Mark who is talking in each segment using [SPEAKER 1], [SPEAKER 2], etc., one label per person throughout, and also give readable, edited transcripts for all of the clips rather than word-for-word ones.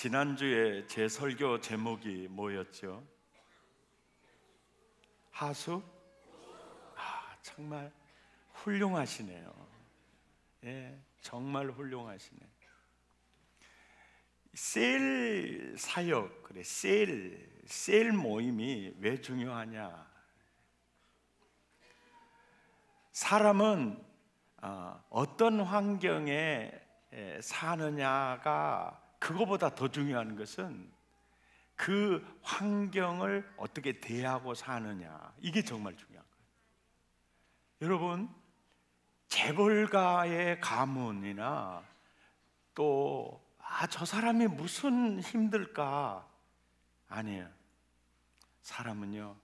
[SPEAKER 1] 지난주에 제 설교 제목이 뭐였죠? 하수? 정말 훌륭하시네요. 예, 정말 훌륭하시네. 셀 사역, 그래, 셀 모임이 왜 중요하냐? 사람은 어떤 환경에 사느냐가 그거보다 더 중요한 것은 그 환경을 어떻게 대하고 사느냐, 이게 정말 중요한 거예요. 여러분, 재벌가의 가문이나 또 저 사람이 무슨 힘들까? 아니에요. 사람은요,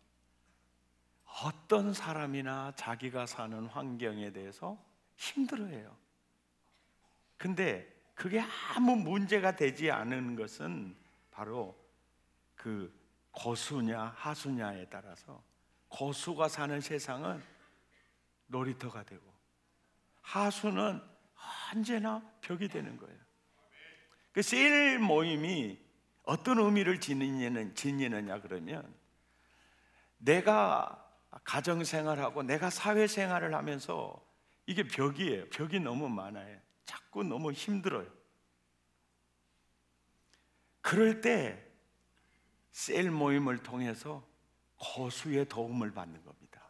[SPEAKER 1] 어떤 사람이나 자기가 사는 환경에 대해서 힘들어해요. 근데 그게 아무 문제가 되지 않은 것은 바로 그 고수냐 하수냐에 따라서, 고수가 사는 세상은 놀이터가 되고 하수는 언제나 벽이 되는 거예요. 그 셀 모임이 어떤 의미를 지니느냐 그러면, 내가 가정생활하고 내가 사회생활을 하면서 이게 벽이에요. 벽이 너무 많아요. 자꾸 너무 힘들어요. 그럴 때 셀 모임을 통해서 고수의 도움을 받는 겁니다.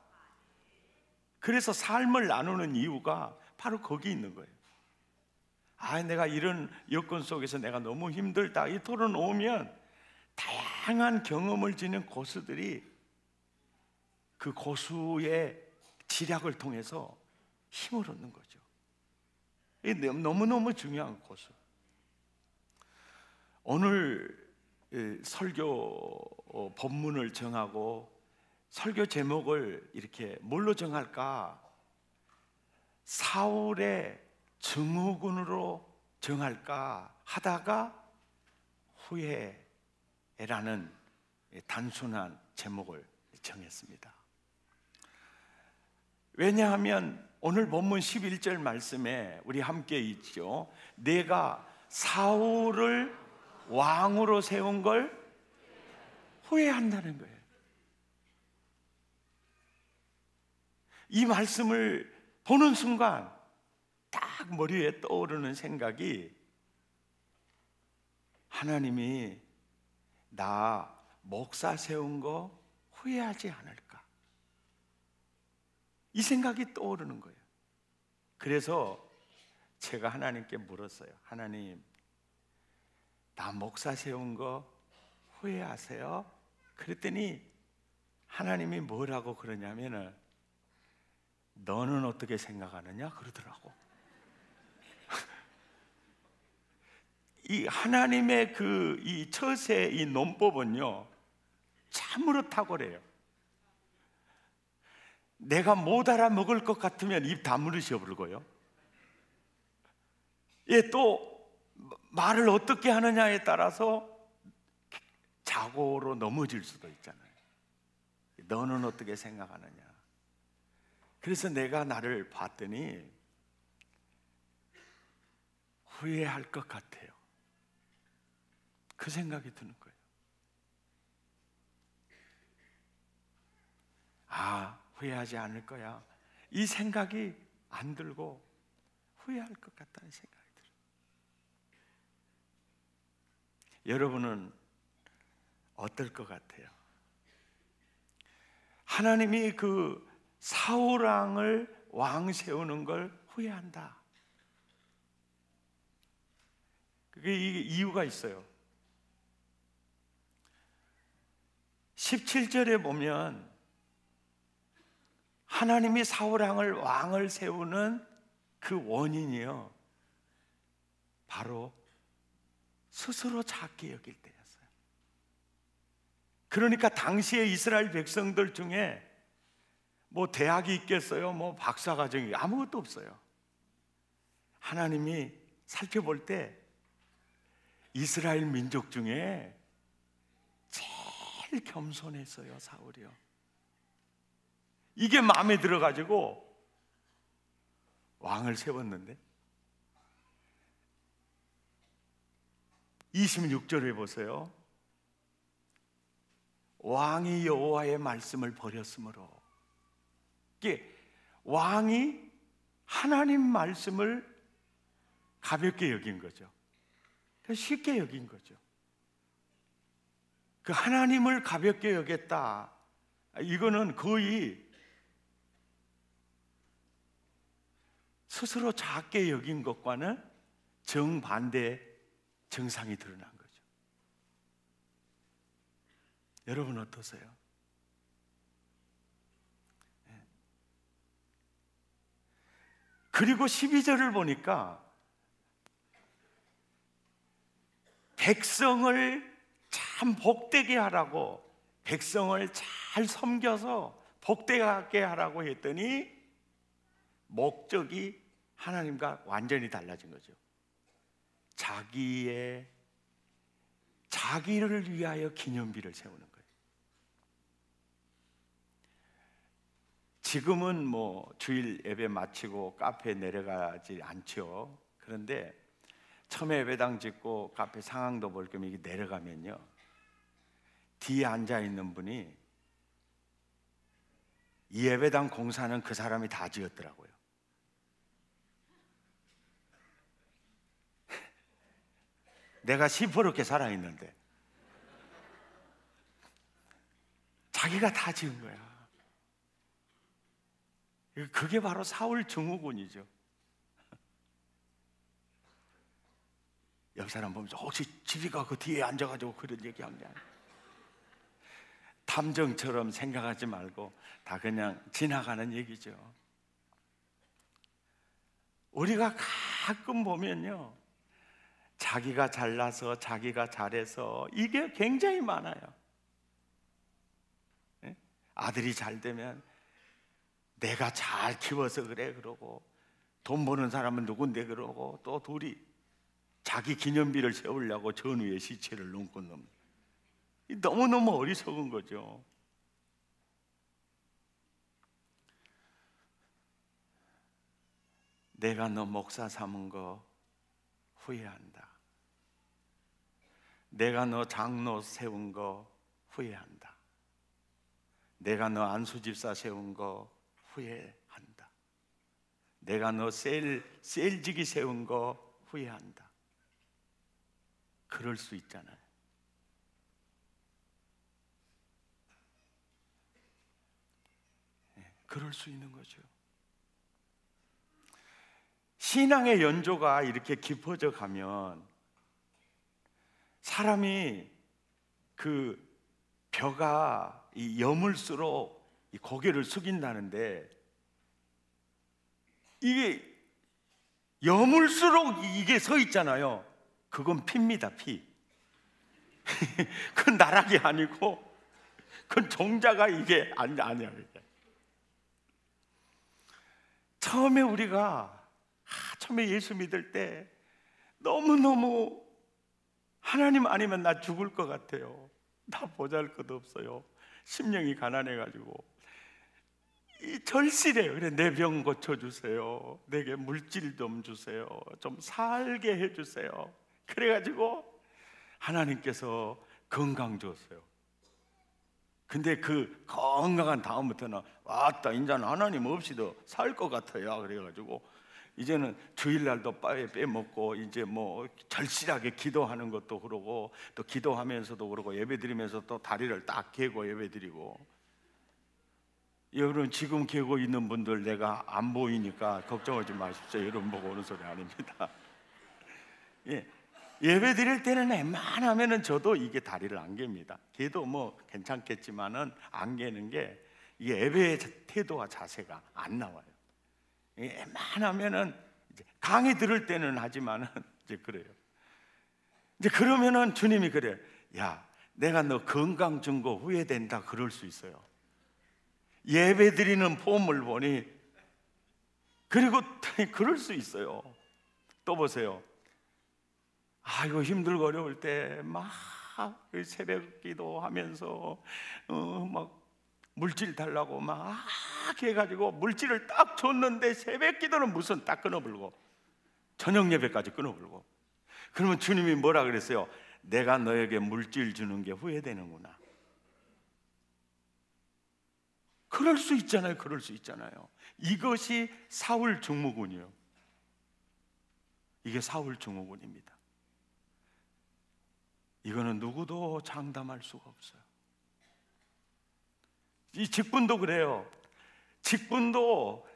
[SPEAKER 1] 그래서 삶을 나누는 이유가 바로 거기 있는 거예요. 내가 이런 여건 속에서 내가 너무 힘들다, 이 토론 오면 다양한 경험을 지닌 고수들이 그 고수의 지략을 통해서 힘을 얻는 거죠. 이게 너무너무 중요한 고수. 오늘 설교 본문을 정하고 설교 제목을 이렇게 뭘로 정할까? 사울의 증후군으로 정할까 하다가 후회라는 단순한 제목을 정했습니다. 왜냐하면 오늘 본문 11절 말씀에 우리 함께 있죠. 내가 사울을 왕으로 세운 걸 후회한다는 거예요. 이 말씀을 보는 순간 딱 머리에 떠오르는 생각이, 하나님이 나 목사 세운 거 후회하지 않을까, 이 생각이 떠오르는 거예요. 그래서 제가 하나님께 물었어요. 하나님, 나 목사 세운 거 후회하세요? 그랬더니 하나님이 뭐라고 그러냐면은, 너는 어떻게 생각하느냐 그러더라고. 이 하나님의 이 처세, 이 논법은요 참으로 탁월해요. 내가 못 알아먹을 것 같으면 입 다물으셔 버리고요. 또 말을 어떻게 하느냐에 따라서 자고로 넘어질 수도 있잖아요. 너는 어떻게 생각하느냐. 그래서 내가 나를 봤더니 후회할 것 같아요. 그 생각이 드는 거예요. 후회하지 않을 거야, 이 생각이 안 들고 후회할 것 같다는 생각이 들어요. 여러분은 어떨 것 같아요? 하나님이 그 사울왕을 왕 세우는 걸 후회한다. 그게 이유가 있어요. 17절에 보면 하나님이 사울왕을 왕을 세우는 그 원인이요, 바로 스스로 작게 여길 때였어요. 그러니까 당시에 이스라엘 백성들 중에 뭐 대학이 있겠어요? 뭐 박사과정이 아무것도 없어요. 하나님이 살펴볼 때 이스라엘 민족 중에 제일 겸손했어요, 사울이요. 이게 마음에 들어가지고 왕을 세웠는데, 26절에 보세요. 왕이 여호와의 말씀을 버렸으므로, 이게 왕이 하나님 말씀을 가볍게 여긴 거죠. 쉽게 여긴 거죠. 그 하나님을 가볍게 여겼다, 이거는 거의 스스로 작게 여긴 것과는 정반대 증상이 드러난 거죠. 여러분 어떠세요? 그리고 12절을 보니까 백성을 참 복되게 하라고, 백성을 잘 섬겨서 복되게 하라고 했더니 목적이 하나님과 완전히 달라진 거죠. 자기를 위하여 기념비를 세우는 거예요. 지금은 뭐 주일 예배 마치고 카페에 내려가지 않죠. 그런데 처음에 예배당 짓고 카페 상황도 볼 겸 이게 내려가면요, 뒤에 앉아 있는 분이 이 예배당 공사는 그 사람이 다 지었더라고요. 내가 시퍼렇게 살아있는데 자기가 다 지은 거야. 그게 바로 사울 증후군이죠. 옆 사람 보면서 혹시 집이가 그 뒤에 앉아가지고 그런 얘기한 게 아니야. 탐정처럼 생각하지 말고 다 그냥 지나가는 얘기죠. 우리가 가끔 보면요, 자기가 잘나서 자기가 잘해서 이게 굉장히 많아요. 아들이 잘 되면 내가 잘 키워서 그래 그러고, 돈 버는 사람은 누군데 그러고, 또 둘이 자기 기념비를 세우려고 전우의 시체를 넘고 넘는, 너무너무 어리석은 거죠. 내가 너 목사 삼은 거 후회한다. 내가 너 장로 세운 거 후회한다. 내가 너 안수집사 세운 거 후회한다. 내가 너 셀지기 세운 거 후회한다. 그럴 수 있잖아요. 그럴 수 있는 거죠. 신앙의 연조가 이렇게 깊어져 가면 사람이 그 벼가 여물수록 이 고개를 숙인다는데, 이게 여물수록 이게 서 있잖아요. 그건 피입니다, 피. 그건 나락이 아니고 그건 종자가 이게 아니야. 처음에 우리가 처음에 예수 믿을 때 너무너무 하나님 아니면 나 죽을 것 같아요. 나 보잘것 없어요. 심령이 가난해가지고 절실해요. 그래, 내 병 고쳐주세요. 내게 물질 좀 주세요. 좀 살게 해주세요. 그래가지고 하나님께서 건강 줬어요. 근데 그 건강한 다음부터는 왔다, 이제는 하나님 없이도 살 것 같아요. 그래가지고 이제는 주일날도 빼먹고 이제 뭐 절실하게 기도하는 것도 그러고, 또 기도하면서도 그러고, 예배드리면서 또 다리를 딱 개고 예배드리고. 여러분, 지금 개고 있는 분들 내가 안 보이니까 걱정하지 마십시오. 여러분 보고 오는 소리 아닙니다. 예배 드릴 때는 웬만하면은 저도 이게 다리를 안 갭니다. 개도 뭐 괜찮겠지만은 안 개는 게, 이게 예배의 태도와 자세가 안 나와요. 웬만하면은 이제 강의 들을 때는 하지만은 이제 그래요. 이제 그러면은 주님이 그래요. 야, 내가 너 건강 준 거 후회된다 그럴 수 있어요. 예배 드리는 폼을 보니. 그리고 그럴 수 있어요. 또 보세요. 이거 힘들고 어려울 때 막 새벽 기도하면서 막 물질 달라고 막 해가지고 물질을 딱 줬는데, 새벽 기도는 무슨 딱 끊어버리고 저녁 예배까지 끊어버리고. 그러면 주님이 뭐라 그랬어요? 내가 너에게 물질 주는 게 후회되는구나. 그럴 수 있잖아요. 그럴 수 있잖아요. 이것이 사울 증후군이요. 이게 사울 증후군입니다. 이거는 누구도 장담할 수가 없어요. 이 직분도 그래요. 직분도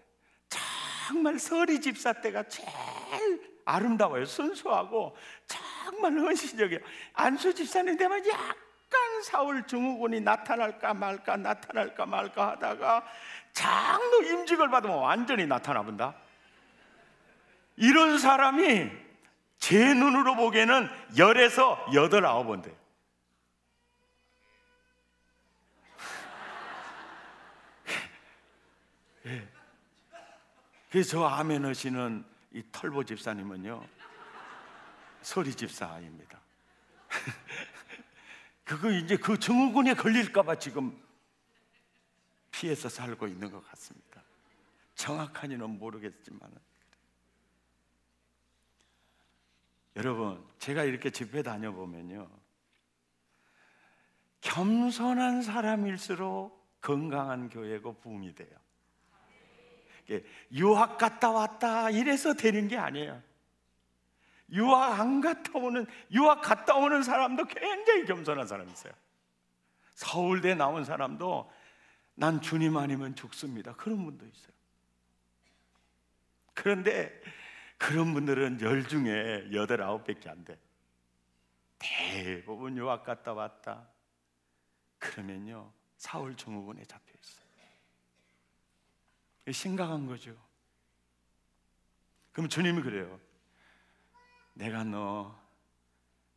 [SPEAKER 1] 정말 서리 집사 때가 제일 아름다워요. 순수하고 정말 헌신적이에요. 안수 집사님 되면 약간 사울 증후군이 나타날까 말까 하다가 장로 임직을 받으면 완전히 나타나 본다. 이런 사람이 제 눈으로 보기에는 10에서 8, 9번 돼요. 예. 그래서 저 아멘 하시는 이 털보 집사님은요, 서리 집사입니다. 그거 이제 그 증후군에 걸릴까봐 지금 피해서 살고 있는 것 같습니다. 정확한지는 모르겠지만, 여러분, 제가 이렇게 집회 다녀보면요, 겸손한 사람일수록 건강한 교회고 부흥이 돼요. 유학 갔다 왔다 이래서 되는 게 아니에요. 유학 갔다 오는 사람도 굉장히 겸손한 사람이 있어요. 서울대 나온 사람도 난 주님 아니면 죽습니다, 그런 분도 있어요. 그런데 그런 분들은 10 중에 8, 9밖에 안 돼. 대부분 유학 갔다 왔다 그러면요, 사울 증후군에 잡혀 있어요. 심각한 거죠. 그럼 주님이 그래요. 내가 너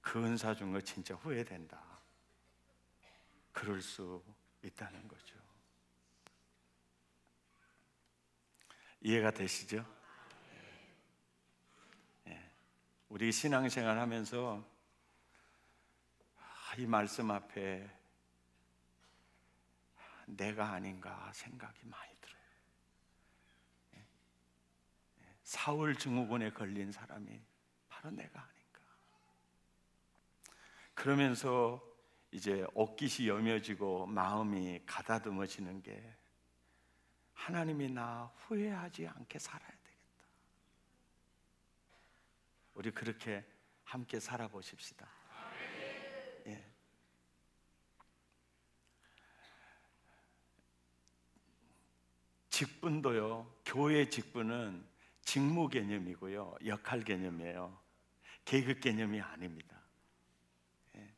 [SPEAKER 1] 그 은사 준 거 진짜 후회된다. 그럴 수 있다는 거죠. 이해가 되시죠? 네. 우리 신앙생활 하면서 이 말씀 앞에 내가 아닌가 생각이 많이 들어요. 사울 증후군에 걸린 사람이 바로 내가 아닌가. 그러면서 이제 옷깃이 여며지고 마음이 가다듬어지는 게, 하나님이 나 후회하지 않게 살아야 되겠다. 우리 그렇게 함께 살아보십시다. 예. 직분도요, 교회 직분은 직무 개념이고요, 역할 개념이에요. 계급 개념이 아닙니다. 예.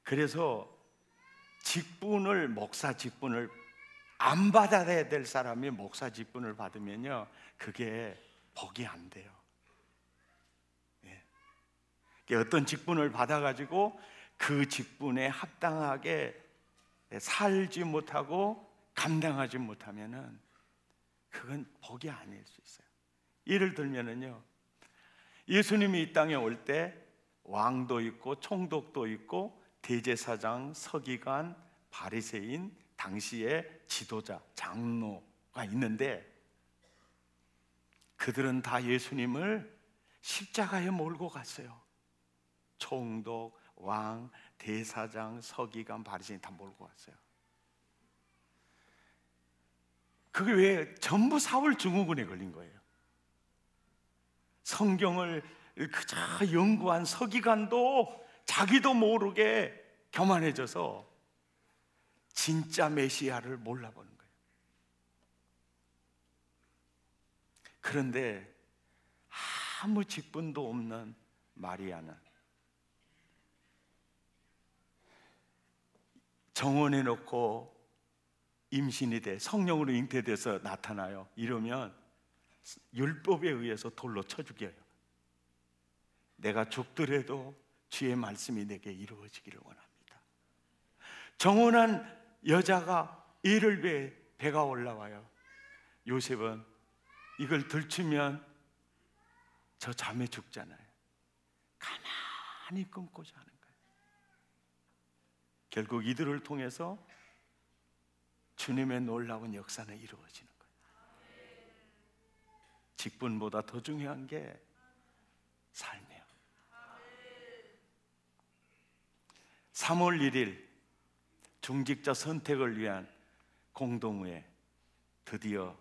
[SPEAKER 1] 그래서 직분을, 목사 직분을 안 받아야 될 사람이 목사 직분을 받으면요, 그게 복이 안 돼요. 예. 어떤 직분을 받아가지고 그 직분에 합당하게 살지 못하고 감당하지 못하면은 그건 복이 아닐 수 있어요. 예를 들면은요, 예수님이 이 땅에 올 때 왕도 있고 총독도 있고 대제사장, 서기관, 바리새인, 당시의 지도자, 장로가 있는데, 그들은 다 예수님을 십자가에 몰고 갔어요. 총독, 왕, 대사장, 서기관, 바리새인 다 몰고 갔어요. 그게 왜? 전부 사울 증후군에 걸린 거예요. 성경을 그저 연구한 서기관도 자기도 모르게 교만해져서 진짜 메시아를 몰라보는 거예요. 그런데 아무 직분도 없는 마리아는 정원해 놓고 임신이 돼 성령으로 잉태돼서 나타나요. 이러면 율법에 의해서 돌로 쳐 죽여요. 내가 죽더라도 주의 말씀이 내게 이루어지기를 원합니다. 정혼한 여자가 이를 위해 배가 올라와요. 요셉은 이걸 들추면 저 자매 죽잖아요. 가만히 끊고자 하는 거예요. 결국 이들을 통해서 주님의 놀라운 역사는 이루어지는 거예요. 직분보다 더 중요한 게 삶이에요. 3월 1일 중직자 선택을 위한 공동회 드디어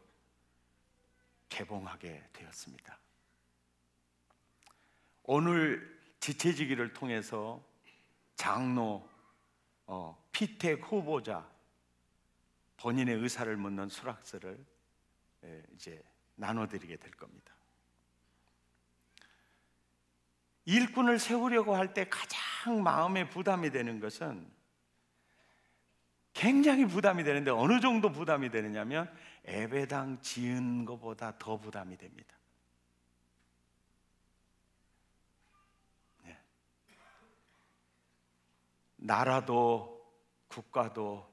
[SPEAKER 1] 개봉하게 되었습니다. 오늘 지체지기를 통해서 장로, 피택 후보자 본인의 의사를 묻는 수락서를 이제 나눠드리게 될 겁니다. 일꾼을 세우려고 할 때 가장 마음에 부담이 되는 것은, 굉장히 부담이 되는데 어느 정도 부담이 되느냐면 예배당 지은 것보다 더 부담이 됩니다. 네. 나라도 국가도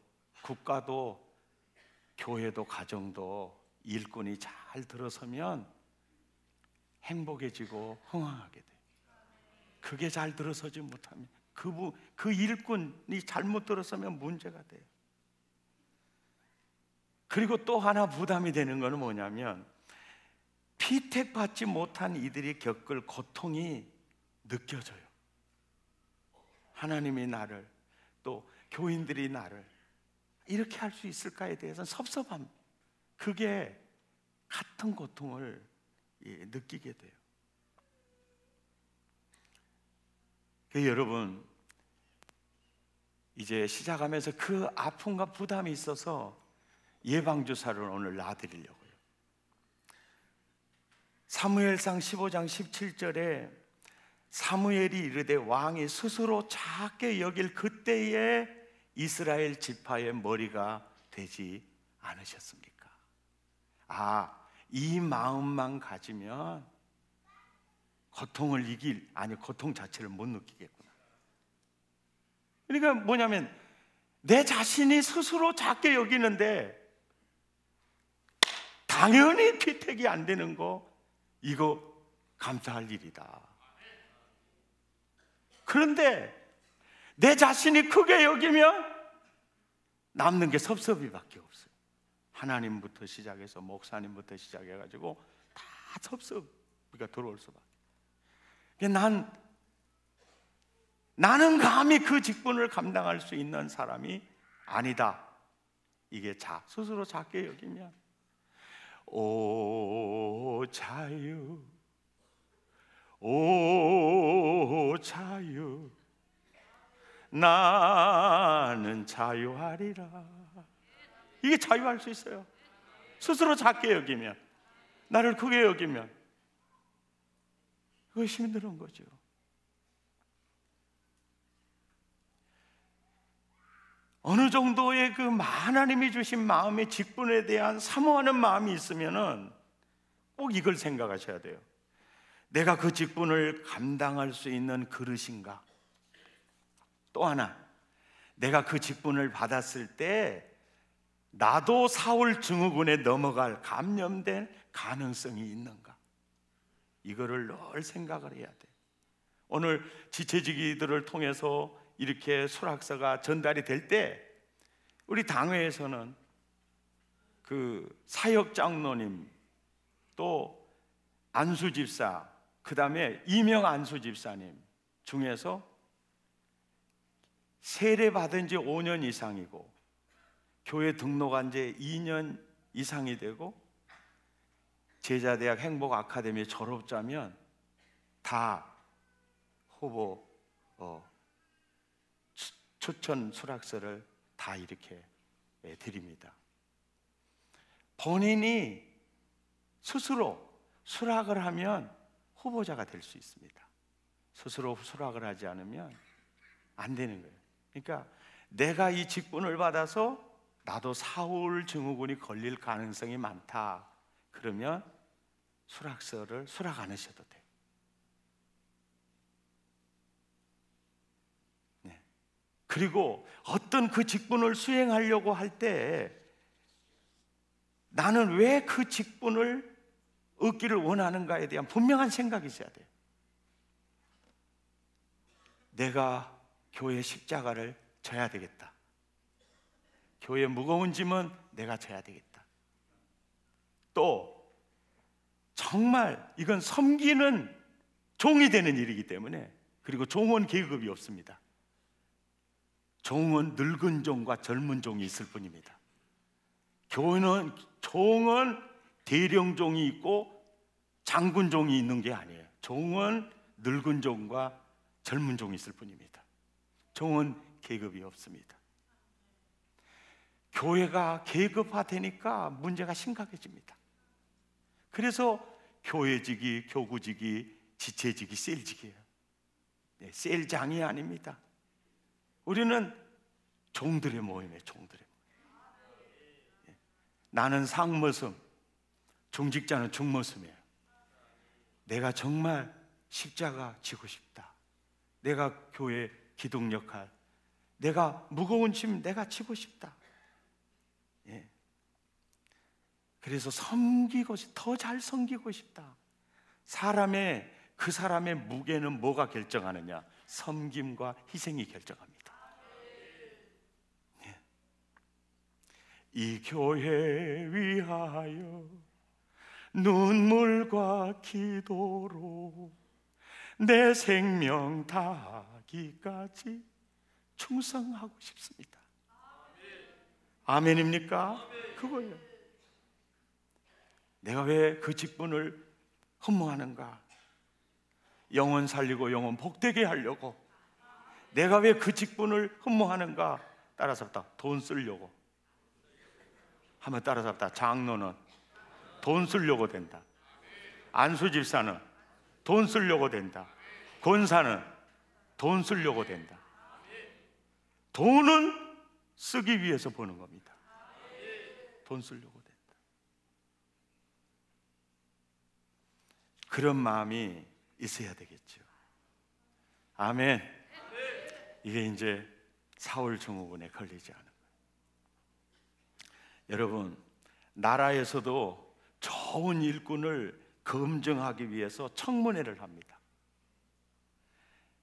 [SPEAKER 1] 교회도 가정도 일꾼이 잘 들어서면 행복해지고 흥황하게 돼요. 그게 잘 들어서지 못하면, 그 일꾼이 잘못 들어서면 문제가 돼요. 그리고 또 하나 부담이 되는 것은 뭐냐면, 피택받지 못한 이들이 겪을 고통이 느껴져요. 하나님이 나를, 또 교인들이 나를 이렇게 할 수 있을까에 대해서는 섭섭합니다. 그게 같은 고통을 느끼게 돼요. 여러분, 이제 시작하면서 그 아픔과 부담이 있어서 예방주사를 오늘 놔드리려고요. 사무엘상 15장 17절에 사무엘이 이르되 왕이 스스로 작게 여길 그때에 이스라엘 지파의 머리가 되지 않으셨습니까? 이 마음만 가지면 고통을 고통 자체를 못 느끼겠구나. 그러니까 뭐냐면, 내 자신이 스스로 작게 여기는데 당연히 피택이 안 되는 거, 이거 감사할 일이다. 그런데 내 자신이 크게 여기면 남는 게 섭섭이밖에 없어요. 하나님부터 시작해서 목사님부터 시작해가지고 다 섭섭이가 들어올 수밖에. 나는 감히 그 직분을 감당할 수 있는 사람이 아니다. 이게 스스로 작게 여기면, 오 자유, 오 자유, 나는 자유하리라. 이게 자유할 수 있어요. 스스로 작게 여기면, 나를 크게 여기면. 그것이 힘든 거죠. 어느 정도의 그 하나님이 주신 마음의 직분에 대한 사모하는 마음이 있으면은 꼭 이걸 생각하셔야 돼요. 내가 그 직분을 감당할 수 있는 그릇인가? 또 하나, 내가 그 직분을 받았을 때 나도 사울 증후군에 넘어갈 감염된 가능성이 있는가? 이거를 늘 생각을 해야 돼. 오늘 지체지기들을 통해서 이렇게 수락서가 전달이 될 때, 우리 당회에서는 그 사역 장로님, 또 안수 집사, 그 다음에 이명 안수 집사님 중에서 세례 받은 지 5년 이상이고 교회 등록한 지 2년 이상이 되고 제자대학 행복 아카데미 졸업자면 다 후보 추천 수락서를 다 이렇게 드립니다. 본인이 스스로 수락을 하면 후보자가 될 수 있습니다. 스스로 수락을 하지 않으면 안 되는 거예요. 그러니까 내가 이 직분을 받아서 나도 사울 증후군이 걸릴 가능성이 많다. 그러면 수락서를 수락 안 하셔도 돼요. 네. 그리고 어떤 그 직분을 수행하려고 할 때 나는 왜 그 직분을 얻기를 원하는가에 대한 분명한 생각이 있어야 돼요. 내가 교회 십자가를 져야 되겠다. 교회 무거운 짐은 내가 져야 되겠다. 또 정말 이건 섬기는 종이 되는 일이기 때문에, 그리고 종은 계급이 없습니다. 종은 늙은 종과 젊은 종이 있을 뿐입니다. 교회는 종은 대령종이 있고 장군종이 있는 게 아니에요. 종은 늙은 종과 젊은 종이 있을 뿐입니다. 종은 계급이 없습니다. 교회가 계급화되니까 문제가 심각해집니다. 그래서 교회직이, 교구직이, 지체직이 셀직이에요. 셀장이 아닙니다. 우리는 종들의 모임이에요. 종들의 모임. 나는 상모섬, 중직자는 중모섬이에요. 내가 정말 십자가 지고 싶다. 내가 교회 기독 역할, 내가 무거운 짐 내가 지고 싶다. 그래서 섬기고 더 잘 섬기고 싶다. 그 사람의 무게는 뭐가 결정하느냐? 섬김과 희생이 결정합니다. 이 교회 위하여 눈물과 기도로 내 생명 다하기까지 충성하고 싶습니다. 아멘입니까? 그거예요. 내가 왜 그 직분을 허무하는가? 영혼 살리고 영혼 복되게 하려고. 내가 왜 그 직분을 허무하는가? 따라잡다. 돈 쓰려고. 한번 따라잡다. 장로는 돈 쓰려고 된다. 안수집사는 돈 쓰려고 된다. 권사는 돈 쓰려고 된다. 돈은 쓰기 위해서 버는 겁니다. 돈 쓰려고 된다. 그런 마음이 있어야 되겠죠. 아멘. 이게 이제 사울 증후군에 걸리지 않은 거예요. 여러분, 나라에서도 좋은 일꾼을 검증하기 위해서 청문회를 합니다.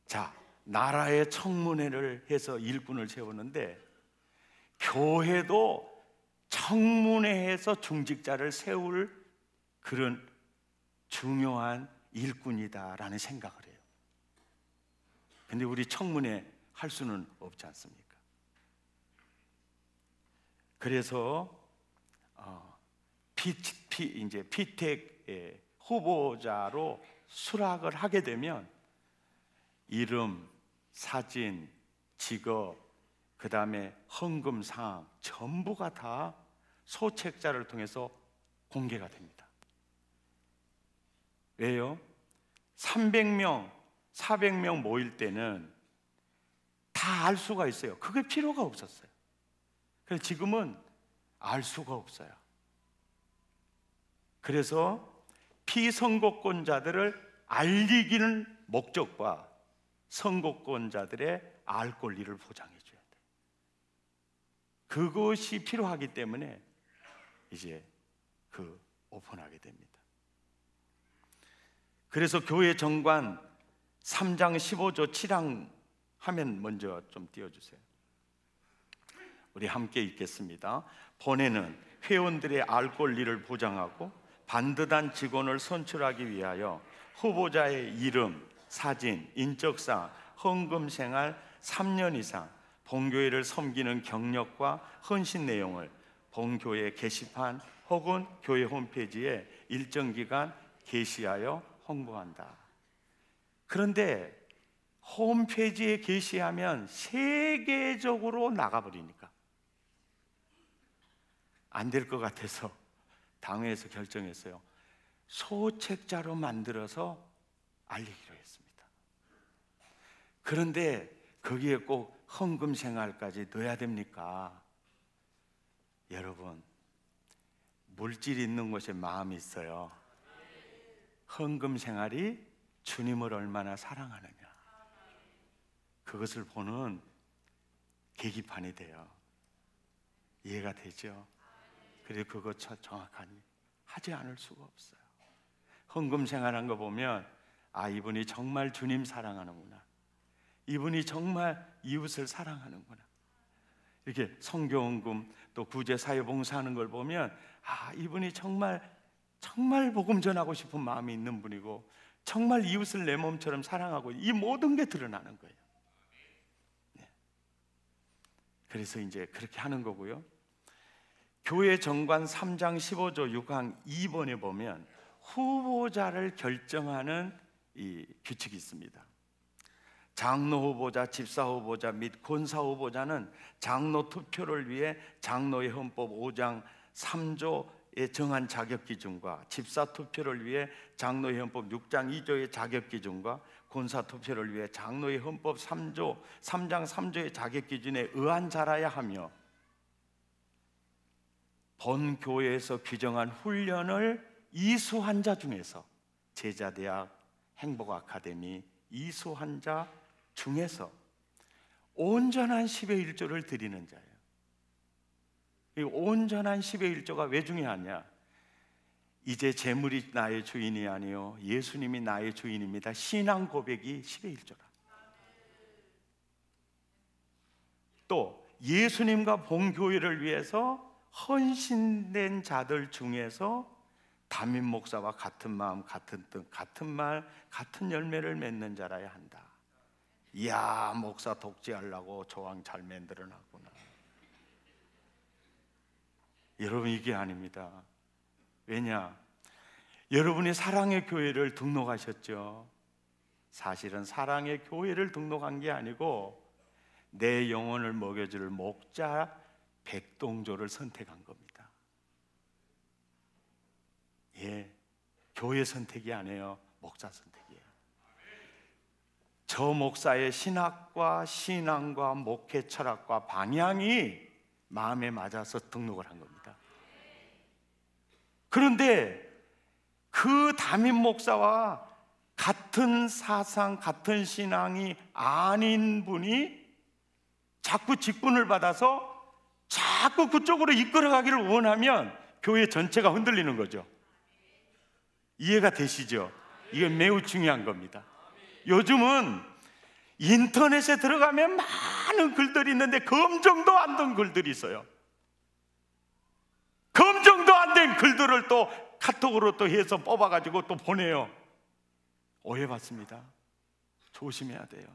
[SPEAKER 1] 자, 나라에 청문회를 해서 일꾼을 세우는데 교회도 청문회에서 중직자를 세울 그런 중요한 일꾼이다라는 생각을 해요. 근데 우리 청문회 할 수는 없지 않습니까? 그래서 이제 피택 후보자로 수락을 하게 되면 이름, 사진, 직업, 그 다음에 헌금 사항 전부가 다 소책자를 통해서 공개가 됩니다. 왜요? 300명, 400명 모일 때는 다 알 수가 있어요. 그게 필요가 없었어요. 그래서 지금은 알 수가 없어요. 그래서 피선거권자들을 알리기는 목적과 선거권자들의 알 권리를 보장해 줘야 돼요. 그것이 필요하기 때문에 이제 오픈하게 됩니다. 그래서 교회 정관 3장 15조 7항 화면 먼저 좀 띄워주세요. 우리 함께 읽겠습니다. 본회는 회원들의 알 권리를 보장하고 반듯한 직원을 선출하기 위하여 후보자의 이름, 사진, 인적사항, 헌금 생활 3년 이상, 본교회를 섬기는 경력과 헌신 내용을 본교회 게시판 혹은 교회 홈페이지에 일정 기간 게시하여 홍보한다. 그런데 홈페이지에 게시하면 세계적으로 나가버리니까 안 될 것 같아서 당회에서 결정했어요. 소책자로 만들어서 알리기로 했습니다. 그런데 거기에 꼭 헌금 생활까지 넣어야 됩니까? 여러분, 물질이 있는 곳에 마음이 있어요. 헌금 생활이 주님을 얼마나 사랑하느냐, 그것을 보는 계기판이 돼요. 이해가 되죠? 그래서 그거 정확하니 하지 않을 수가 없어요. 헌금 생활한 거 보면 이분이 정말 주님 사랑하는구나, 이분이 정말 이웃을 사랑하는구나. 이렇게 성교헌금 또 구제사회봉사하는 걸 보면 이분이 정말 복음 전하고 싶은 마음이 있는 분이고 정말 이웃을 내 몸처럼 사랑하고, 이 모든 게 드러나는 거예요. 그래서 이제 그렇게 하는 거고요. 교회 정관 3장 15조 6항 2번에 보면 후보자를 결정하는 이 규칙이 있습니다. 장로 후보자, 집사 후보자 및 권사 후보자는 장로 투표를 위해 장로의 헌법 5장 3조에 정한 자격 기준과 집사 투표를 위해 장로의 헌법 6장 2조의 자격 기준과 권사 투표를 위해 장로의 헌법 3장 3조의 자격 기준에 의한 자라야 하며 본 교회에서 규정한 훈련을 이수한 자 중에서 제자대학, 행복아카데미 이수한 자 중에서 온전한 10의 1조를 드리는 자예요. 이 온전한 10의 1조가 왜 중요하냐? 이제 재물이 나의 주인이 아니요 예수님이 나의 주인입니다. 신앙 고백이 10의 1조라. 또 예수님과 본교회를 위해서 헌신된 자들 중에서 담임 목사와 같은 마음, 같은 뜻, 같은 말, 같은 열매를 맺는 자라야 한다. 이야, 목사 독재하려고 조항 잘 만들어놨구나. 여러분, 이게 아닙니다. 왜냐? 여러분이 사랑의 교회를 등록하셨죠. 사실은 사랑의 교회를 등록한 게 아니고 내 영혼을 먹여줄 목자 백동조를 선택한 겁니다. 예, 교회 선택이 아니에요. 목사 선택이에요. 저 목사의 신학과 신앙과 목회 철학과 방향이 마음에 맞아서 등록을 한 겁니다. 그런데 그 담임 목사와 같은 사상, 같은 신앙이 아닌 분이 자꾸 직분을 받아서 자꾸 그쪽으로 이끌어가기를 원하면 교회 전체가 흔들리는 거죠. 이해가 되시죠? 이게 매우 중요한 겁니다. 요즘은 인터넷에 들어가면 많은 글들이 있는데 검증도 안 된 글들이 있어요. 검증도 안 된 글들을 또 카톡으로 또 해서 뽑아가지고 또 보내요. 오해받습니다. 조심해야 돼요.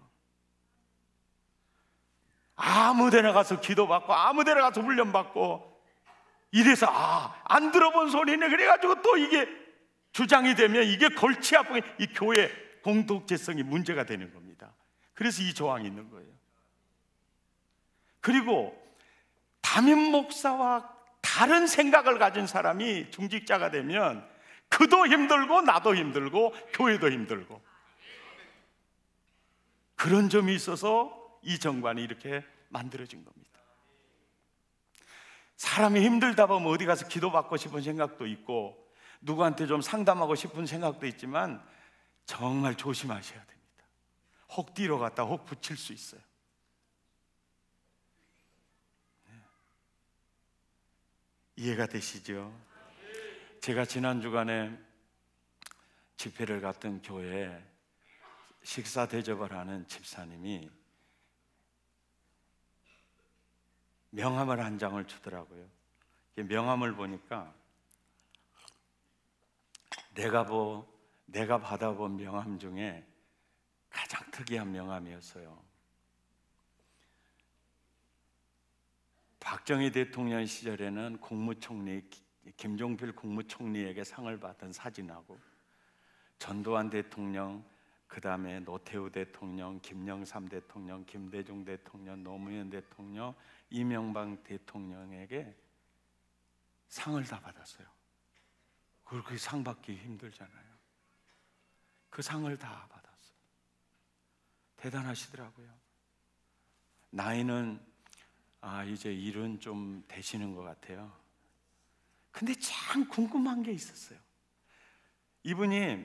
[SPEAKER 1] 아무 데나 가서 기도받고 아무 데나 가서 훈련받고 이래서 안 들어본 소리네 그래가지고 또 이게 주장이 되면 이게 골치 아프게 이 교회 공동체성이 문제가 되는 겁니다. 그래서 이 조항이 있는 거예요. 그리고 담임 목사와 다른 생각을 가진 사람이 중직자가 되면 그도 힘들고 나도 힘들고 교회도 힘들고 그런 점이 있어서 이 정관이 이렇게 만들어진 겁니다. 사람이 힘들다 보면 어디 가서 기도받고 싶은 생각도 있고 누구한테 좀 상담하고 싶은 생각도 있지만 정말 조심하셔야 됩니다. 혹 뒤로 갔다 혹 붙일 수 있어요. 이해가 되시죠? 제가 지난 주간에 집회를 갔던 교회에 식사 대접을 하는 집사님이 명함을 한 장을 주더라고요. 명함을 보니까 내가 받아본 명함 중에 가장 특이한 명함이었어요. 박정희 대통령 시절에는 국무총리 김종필 국무총리에게 상을 받은 사진하고 전두환 대통령, 그 다음에 노태우 대통령, 김영삼 대통령, 김대중 대통령, 노무현 대통령, 이명박 대통령에게 상을 다 받았어요. 그렇게 상 받기 힘들잖아요. 그 상을 다 받았어요. 대단하시더라고요. 나이는 이제 일은 좀 되시는 것 같아요. 근데 참 궁금한 게 있었어요. 이분이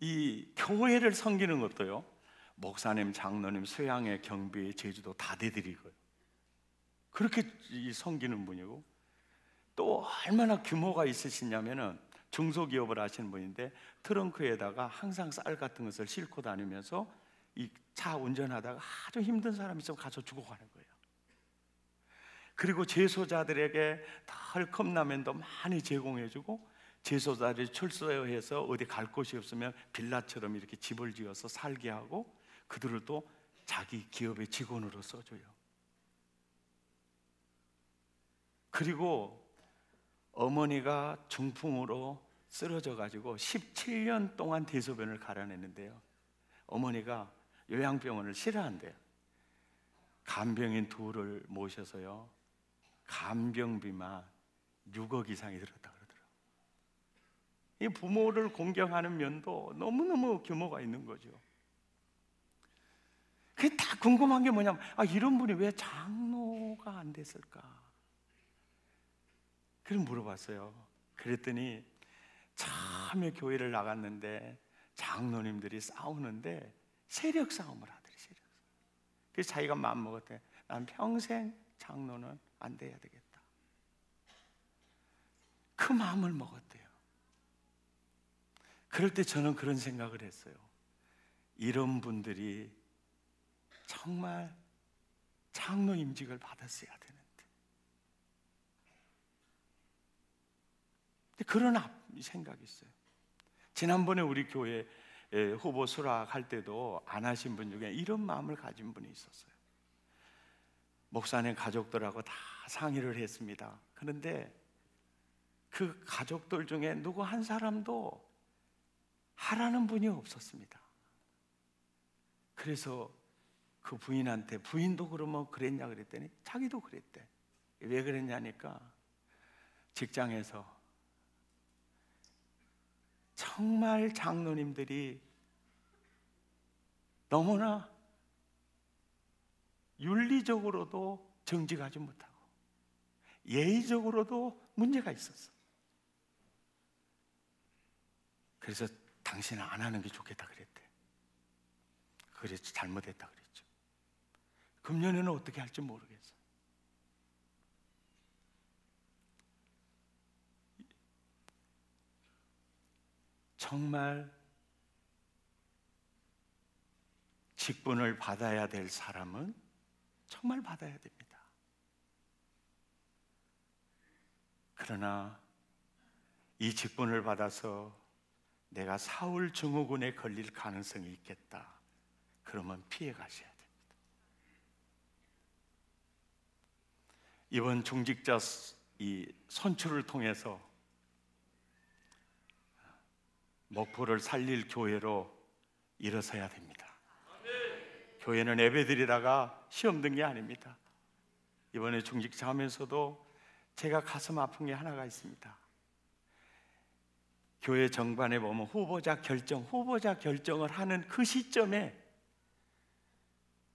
[SPEAKER 1] 이 교회를 섬기는 것도요, 목사님, 장로님, 수양회, 경비, 제주도 다 대드리고요. 그렇게 섬기는 분이고 또 얼마나 규모가 있으시냐면은 중소기업을 하시는 분인데 트렁크에다가 항상 쌀 같은 것을 싣고 다니면서 이 차 운전하다가 아주 힘든 사람이 있으면 가서 주고 가는 거예요. 그리고 재소자들에게 헐컵라면도 많이 제공해주고 재소자들이 출소해서 어디 갈 곳이 없으면 빌라처럼 이렇게 집을 지어서 살게 하고 그들을 또 자기 기업의 직원으로 써줘요. 그리고 어머니가 중풍으로 쓰러져 가지고 17년 동안 대소변을 갈아냈는데요, 어머니가 요양병원을 싫어한대요. 간병인 둘을 모셔서요, 간병비만 6억 이상이 들었다 그러더라고요. 이 부모를 공경하는 면도 너무너무 규모가 있는 거죠. 그게 다 궁금한 게 뭐냐면, 이런 분이 왜 장로가 안 됐을까? 그걸 물어봤어요. 그랬더니 처음에 교회를 나갔는데 장로님들이 싸우는데 세력 싸움을 하더래, 세력 싸움. 그래서 자기가 마음 먹었대. 난 평생 장로는 안 돼야 되겠다. 그 마음을 먹었대요. 그럴 때 저는 그런 생각을 했어요. 이런 분들이 정말 장로 임직을 받았어야 되는데. 그런 생각이 있어요. 지난번에 우리 교회 후보 수락할 때도 안 하신 분 중에 이런 마음을 가진 분이 있었어요. 목사님 가족들하고 다 상의를 했습니다. 그런데 그 가족들 중에 누구 한 사람도 하라는 분이 없었습니다. 그래서 그 부인한테, 부인도 그러면 그랬냐 그랬더니 자기도 그랬대. 왜 그랬냐니까, 직장에서 정말 장로님들이 너무나 윤리적으로도 정직하지 못하고 예의적으로도 문제가 있었어. 그래서 당신은 안 하는 게 좋겠다 그랬대. 그래서 잘못했다 그랬죠. 금년에는 어떻게 할지 모르겠어. 정말 직분을 받아야 될 사람은 정말 받아야 됩니다. 그러나 이 직분을 받아서 내가 사울 증후군에 걸릴 가능성이 있겠다, 그러면 피해 가셔야 됩니다. 이번 중직자 이 선출을 통해서 목포를 살릴 교회로 일어서야 됩니다. 교회는 예배드리다가 시험 든 게 아닙니다. 이번에 중직자 하면서도 제가 가슴 아픈 게 하나가 있습니다. 교회 정반에 보면 후보자 결정을 하는 그 시점에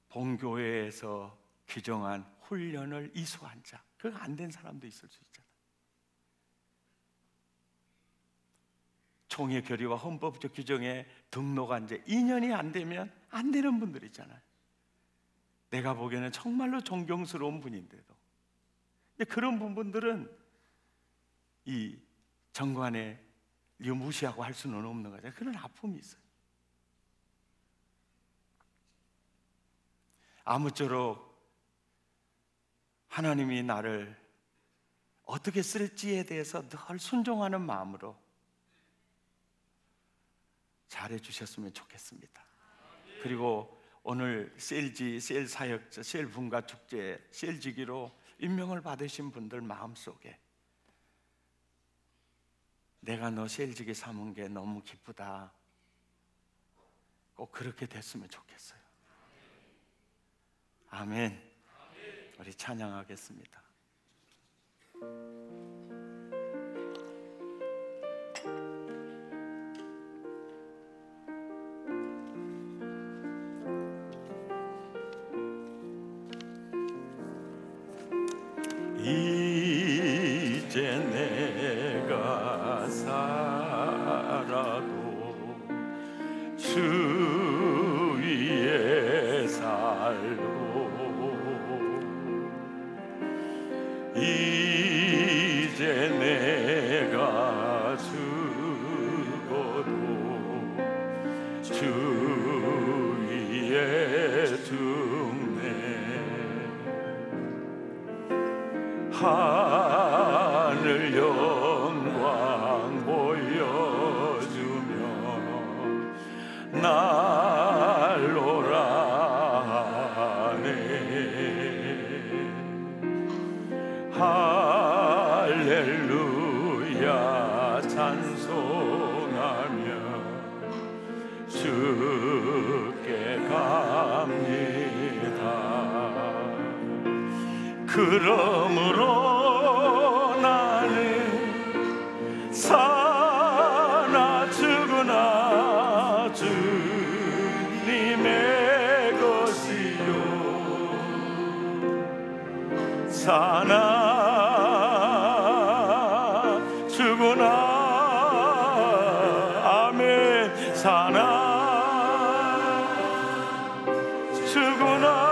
[SPEAKER 1] 본교회에서 규정한 훈련을 이수한 자, 그거 안 된 사람도 있을 수 있잖아요. 총회 결의와 헌법적 규정에 등록한 지 2년이 안 되면 안 되는 분들 있잖아요. 내가 보기에는 정말로 존경스러운 분인데도, 근데 그런 부분들은 이 정관에 이거 무시하고 할 수는 없는 거죠. 그런 아픔이 있어요. 아무쪼록 하나님이 나를 어떻게 쓸지에 대해서 늘 순종하는 마음으로 잘해 주셨으면 좋겠습니다. 그리고 오늘 셀 사역자, 셀 분가 축제, 셀지기로 임명을 받으신 분들 마음속에 내가 너 셀지기 삼은 게 너무 기쁘다, 꼭 그렇게 됐으면 좋겠어요. 아멘. 우리 찬양하겠습니다. 이제 내가 살아도 주 위에 살고, 이제 내가 죽어도 주 위에 죽네. 하늘 영광 보여주며 날로라 그러므로 나는 사나 죽으나 주님의 것이요 사나 죽으나 아멘 사나 죽으나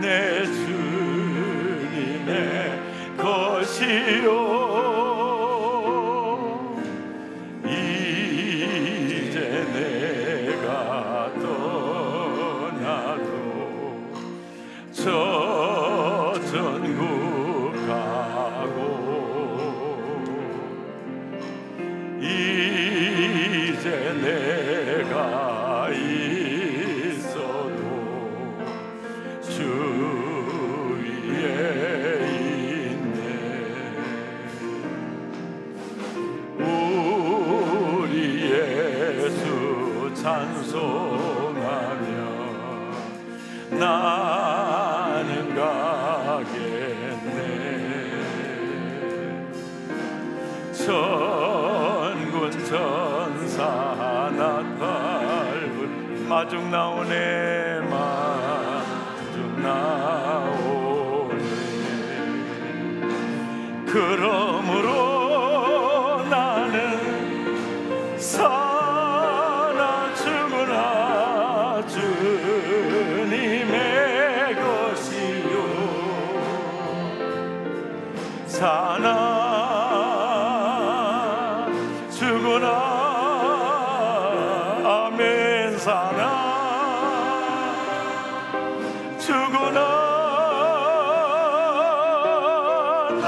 [SPEAKER 1] 내 주님의 것이요 이제 내가 떠나도 저 천국 가고 이제 내가 주 위에 있네 우리 예수 찬송하며 나는 가겠네 천군 천사 나팔불 마중 나오네 나오네 그러므로 나는 사나 죽으나 주님의 것이요 사나 죽으나 아멘 사나 죽으나 나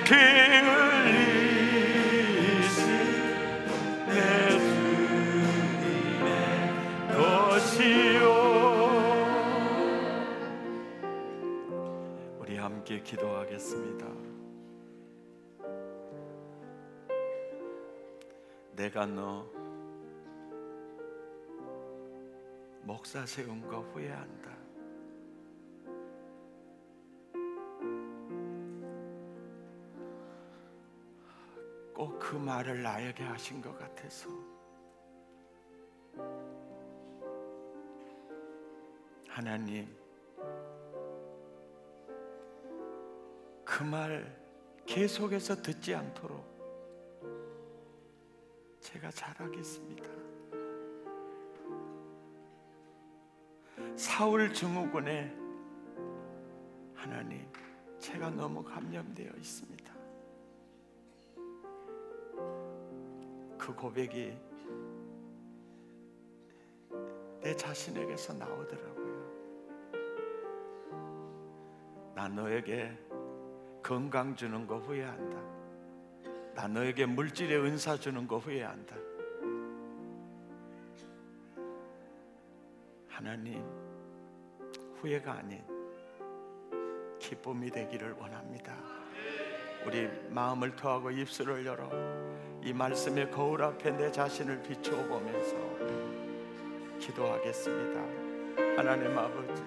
[SPEAKER 1] 피 흘리신 내 주님의 것이요 우리 함께 기도하겠습니다. 내가 너 목사 세운 거 후회한다. 꼭 그 말을 나에게 하신 것 같아서 하나님 그 말 계속해서 듣지 않도록 제가 잘하겠습니다. 사울 증후군에 하나님 제가 너무 감염되어 있습니다. 그 고백이 내 자신에게서 나오더라고요. 나 너에게 건강 주는 거 후회한다. 나 너에게 물질의 은사 주는 거 후회한다. 하나님, 후회가 아닌 기쁨이 되기를 원합니다. 우리 마음을 토하고 입술을 열어 이 말씀의 거울 앞에 내 자신을 비추어 보면서 기도하겠습니다. 하나님 아버지,